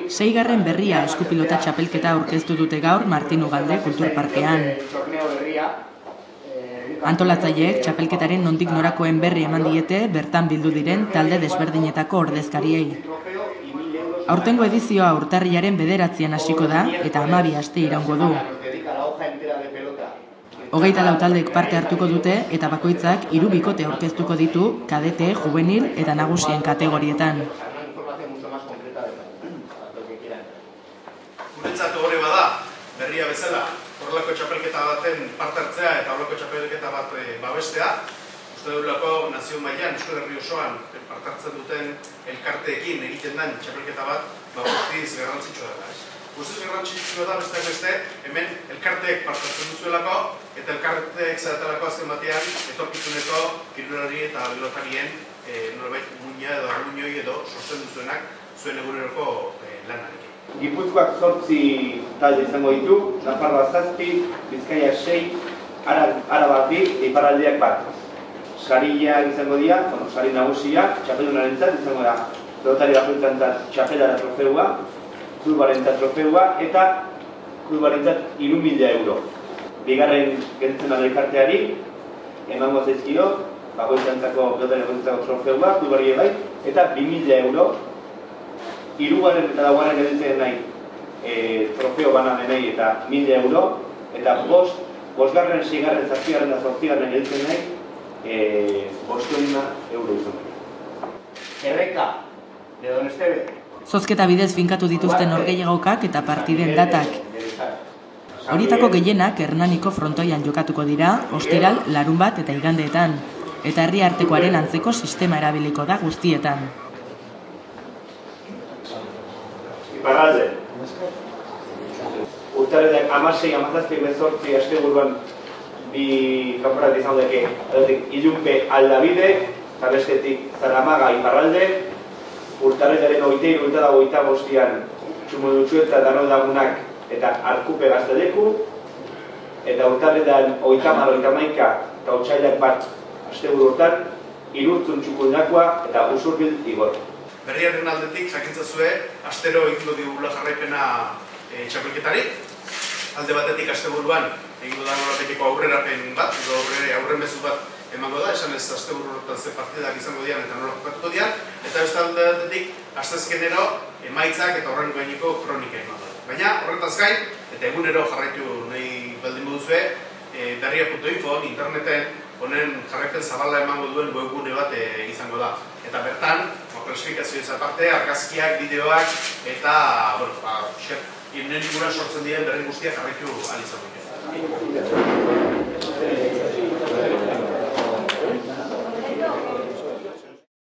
Seigarren berria eskupilota txapelketa aurkeztu dute gaur Martin Ugalde kulturparkean. Antolatzaileek txapelketaren nondik norakoen berri eman diete bertan bildu diren talde desberdinetako ordezkariei. Aurtengo edizioa urtarrilaren 9an hasiko da eta 12 aste iraungo du. 24 taldek parte hartuko dute eta bakoitzak 3 bikote aurkeztuko ditu kadete, juvenil eta nagusien kategorietan. Guretzat hori bada, berria bezala, horrelako txapelketa baten parte hartzea eta horrelako txapelketa bat babestea. Uste dugulako nazio mailan, Euskal Herri osoan parte hartzen duten elkarteekin egiten den txapelketa bat, guztiz garrantzitsua da. Guztiz garrantzitsua da besteak beste, hemen elkarteek parte hartzen duzuelako, eta elkarteek zeratalako azken batean, etorkizuneko kirolari eta pilotarien norbait muina edo arguñoi edo sosten duzuenak zuen eguneroko lanarekin. Gipuzkoak 8 talde izango ditu, Nafarroa 7, Bizkaia 6, Araba 2, iparraldeak 1. Sariak izango dira, sari nagusia, txapeldunarentzat izango da, pelotari bakoitzantzat txapelara trofeua, klubarentzat trofeua eta klubarentzat 3.000 euro. Bigarren gelditzen da elkarteari, emango zaizkio, bakoitzantzako pelotari bakoitzantzako trofeua, klubari bai, eta 2.000 euro. Hirugarren eta laugarren gelditzen nahi trofeo bana denei eta 1.000 euro, eta bosgarren, 6garren, 7garren eta 8garren gelditzen nahi 500 euro izan. Erreka, de Don Esteve. Zozketa bidez finkatu dituzten norgehiagokak eta partiden datak. Horietako gehienak Hernaniko frontoian jokatuko dira, ostiral, larunbat eta igandeetan, eta herri artekoaren antzeko sistema erabiliko da guztietan. Iparralde. Urtarrilak 16, 17, 18 asteburuan bi kanporat izan deke. Ilunpe Aldabide, eta bestetik Zaramaga Iparralde. Urtarrilaren 23 eta 25an Txumudutxuetza eta Dagunak eta Arkupe Gazteleku. Eta urtarrilaren 30, 31 eta Otsailak 1 asteburu hortan Irurtzun Txukuldakoa eta Usurbil Igor. Berriaren aldetik jakintzazue, astero egingo digula jarraipena txapelketari. Alde batetik asteburuan egingo da noratekiko aurrerapen bat, edo aurren bezu bat emango da, esan ez asteburu horretan ze partidak izango dian eta nola jokatuko dian, eta beste alde batetik astezkenero emaitzak eta horren gaineko kronika emango da. Baina horretaz gain, eta egunero jarraitu nahi baldin duzue, berria.info, interneten honen jarraipen zabala emango duen webgune bat izango da. Eta bertan, klasifikazioez aparte, argazkiak, bideoak eta, bueno, inen inguruan sortzen diren berri guztiak jarraitu ahal izango dira.